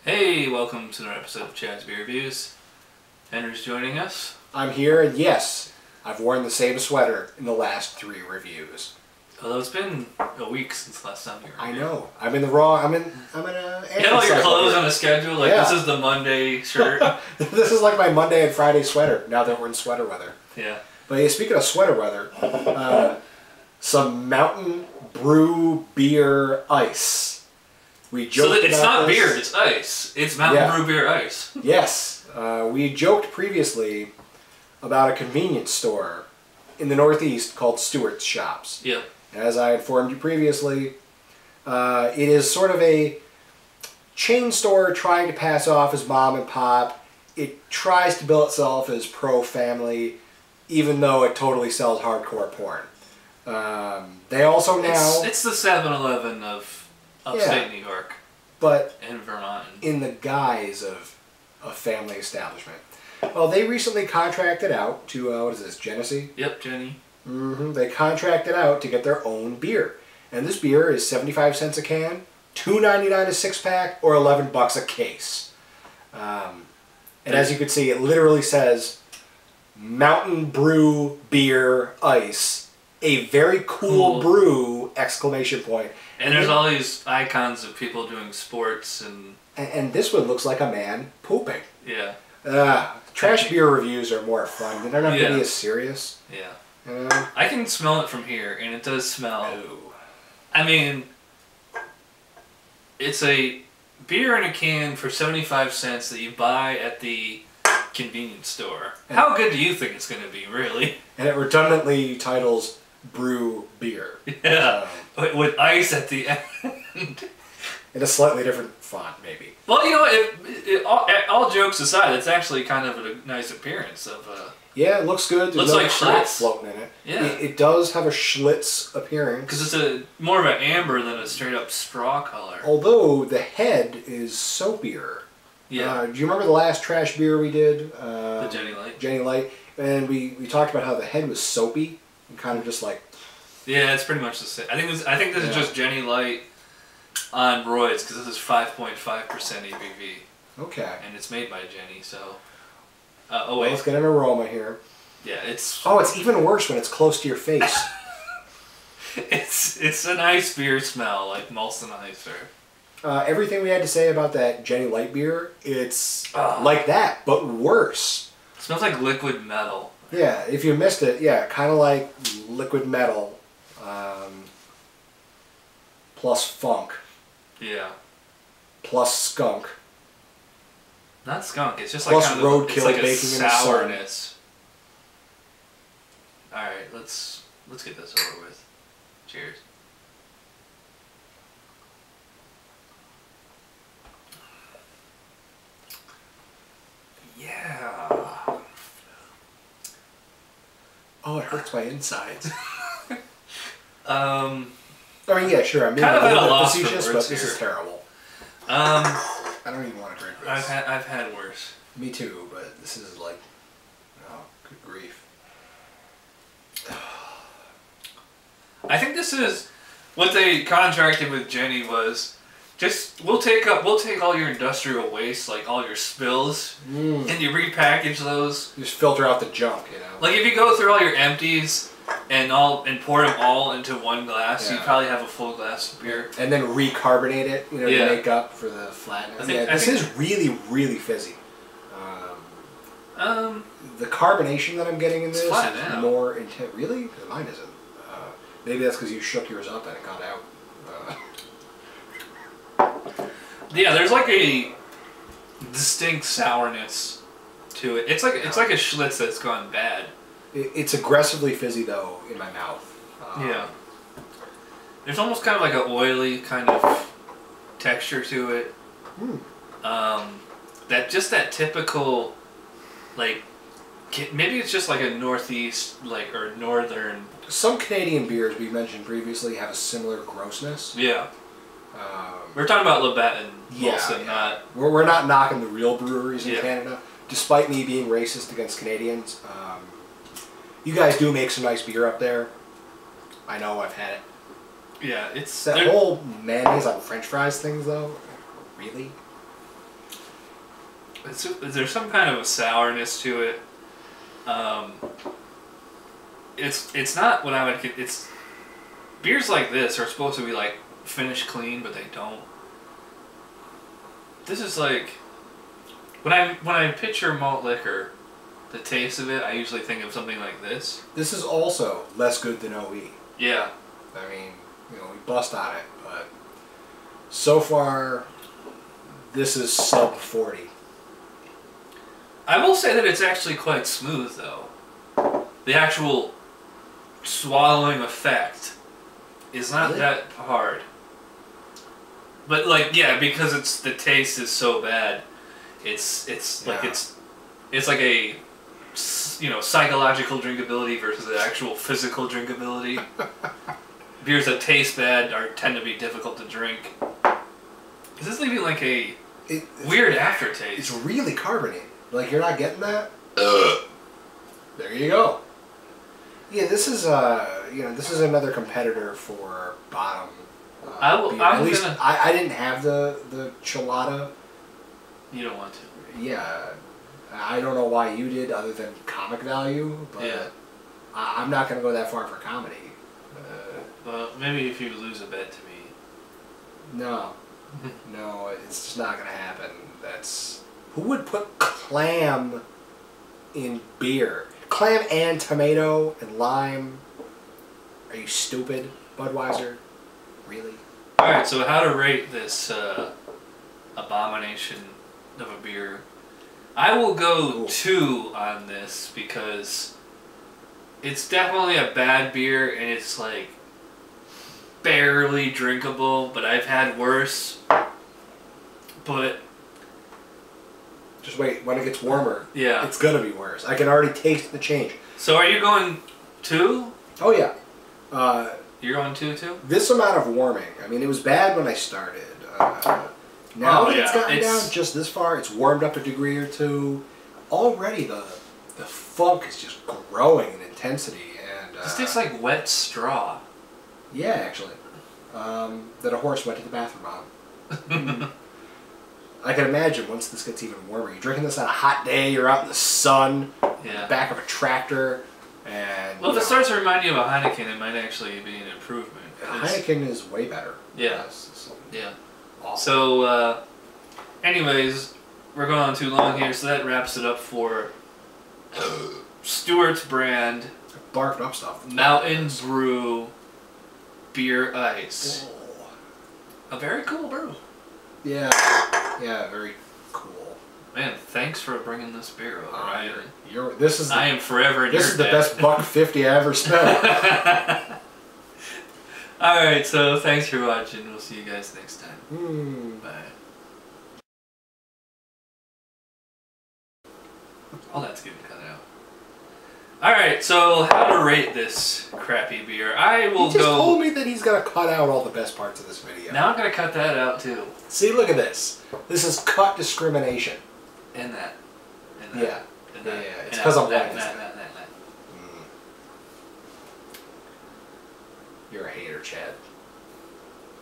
Hey, welcome to another episode of Chad's Beer Reviews. Henry's joining us. I'm here, and yes, I've worn the same sweater in the last 3 reviews. Although it's been a week since last time you were I here. know. I'm in the wrong. I'm in a. You have all your clothes on a schedule. Like This is the Monday shirt. This is like my Monday and Friday sweater. Now that we're in sweater weather. Yeah. But yeah, speaking of sweater weather, some Mountain Brew beer ice. We joked so it's about not this. beer, it's ice. It's Mountain Brew beer ice. Yes. We joked previously about a convenience store in the Northeast called Stewart's Shops. Yep. As I informed you previously, it is sort of a chain store trying to pass off as mom and pop. It tries to bill itself as pro-family, even though it totally sells hardcore porn. They also now... It's the 7-Eleven of upstate New York. But and Vermont. In the guise of a family establishment. Well, they recently contracted out to, what is this, Genesee? Yep, Jenny. They contracted out to get their own beer. And this beer is 75 cents a can, $2.99 a 6-pack, or $11 a case. And as you can see, it literally says Mountain Brew Beer Ice. A very cool brew! Exclamation point. And there's all these icons of people doing sports and this one looks like a man pooping. Yeah. Trash beer reviews are more fun. They're not going to be as serious. Yeah. I can smell it from here, and it does smell. Oh. I mean, it's a beer in a can for 75 cents that you buy at the convenience store. How good do you think it's going to be, really? And it redundantly titles Brew Beer. Yeah. With ice at the end. In a slightly different font, maybe. Well, you know, all jokes aside, it's actually kind of a nice appearance of. Yeah, it looks good. There's looks like Schlitz floating in it. Yeah, it does have a Schlitz appearance because it's more of an amber than a straight up straw color. Although the head is soapier. Yeah. Do you remember the last trash beer we did? The Jenny Light. Jenny Light, and we talked about how the head was soapy and kind of just like. Yeah, it's pretty much the same. I think this is just Jenny Light on roids because this is 5.5% ABV. Okay. And it's made by Jenny, so. Well, let's get an aroma here. Yeah, it's. Oh, it's even worse when it's close to your face. It's a nice beer smell, like Molson Ice or. Everything we had to say about that Jenny Light beer, it's like that, but worse. It smells like liquid metal. Yeah, if you missed it, kind of like liquid metal. Plus funk. Yeah. Plus skunk. Not skunk. It's just plus like roadkill like baking a sourness. All right, let's get this over with. Cheers. Yeah. Oh, it hurts my insides. I mean, yeah, sure. I'm kind of at a loss for facetious, words but here. this is terrible. I don't even want to drink this. I've had worse. Me too, but this is like, oh, good grief. I think this is what they contracted with Jenny was just we'll take all your industrial waste, like all your spills, and you repackage those. You just filter out the junk, you know. Like if you go through all your empties and pour them all into one glass, you probably have a full glass of beer. And then recarbonate it, you know, to make up for the flatness. This is really, really fizzy. The carbonation that I'm getting in this is more intense. Really? Because mine isn't. Maybe that's because you shook yours up and it got out. Yeah, there's like a distinct sourness to it. It's like a Schlitz that's gone bad. It's aggressively fizzy though in my mouth. Yeah. There's almost kind of like an oily kind of texture to it. That typical, like, maybe it's just like a northeast, or northern. Some Canadian beers we mentioned previously have a similar grossness. Yeah. We're talking about Labatt and Molson, not. We're not knocking the real breweries in Canada, despite me being racist against Canadians. You guys do make some nice beer up there. I know, I've had it. Yeah, it's that whole mayonnaise on French fries things though. Really? there's some kind of a sourness to it. It's not what I would. It's beers like this are supposed to be like finished clean, but they don't. This is like when I picture malt liquor, the taste of it, I usually think of something like this. This is also less good than OE. Yeah. I mean, you know, we bust on it, but so far, this is sub 40. I will say that it's actually quite smooth, though. The actual swallowing effect is not that hard. But like, yeah, because the taste is so bad, it's like it's like a, you know, psychological drinkability versus the actual physical drinkability. Beers that taste bad tend to be difficult to drink. This is leaving like a weird aftertaste. It's really carbonated. Like, you're not getting that? There you go. Yeah, this is you know, this is another competitor for bottom. At least I didn't have the chelada. You don't want to. Yeah, I don't know why you did, other than comic value. But yeah. I'm not gonna go that far for comedy. Well, maybe if you lose a bet to me. No, no, it's just not gonna happen. Who would put clam in beer? Clam and tomato and lime. Are you stupid, Budweiser? Really? Alright, so how to rate this abomination of a beer? I will go 2 on this because it's definitely a bad beer and it's like barely drinkable, but I've had worse. But just wait, when it gets warmer, yeah, it's gonna be worse. I can already taste the change. So are you going 2? Oh yeah. You're going 2 too? This amount of warming. I mean, it was bad when I started. Now that it's gotten down just this far, it's warmed up a degree or 2. Already the funk is just growing in intensity, and this tastes like wet straw. Yeah, actually. That a horse went to the bathroom on. I can imagine once this gets even warmer. You're drinking this on a hot day, you're out in the sun, yeah, the back of a tractor, and... Well, if it starts to remind you of a Heineken, it might actually be an improvement. Heineken is way better. Yeah. Yeah. Awesome. So, anyways, we're going on too long here, so that wraps it up for Stewart's brand. Barfed up stuff. Mountain Brew Beer Ice. Oh. A very cool brew. Yeah. Yeah, very cool. Man, thanks for bringing this beer over. I am forever in This your is the debt. best $1.50 I ever spent. Alright, so thanks for watching. We'll see you guys next time. Bye. Oh, that's good to cut out. Alright, so how to rate this crappy beer? I will He just told me that he's going to cut out all the best parts of this video. Now I'm going to cut that out too. See, look at this. This is cut discrimination. And that. Yeah. Yeah. It's because I'm white. You're a hater, Chad.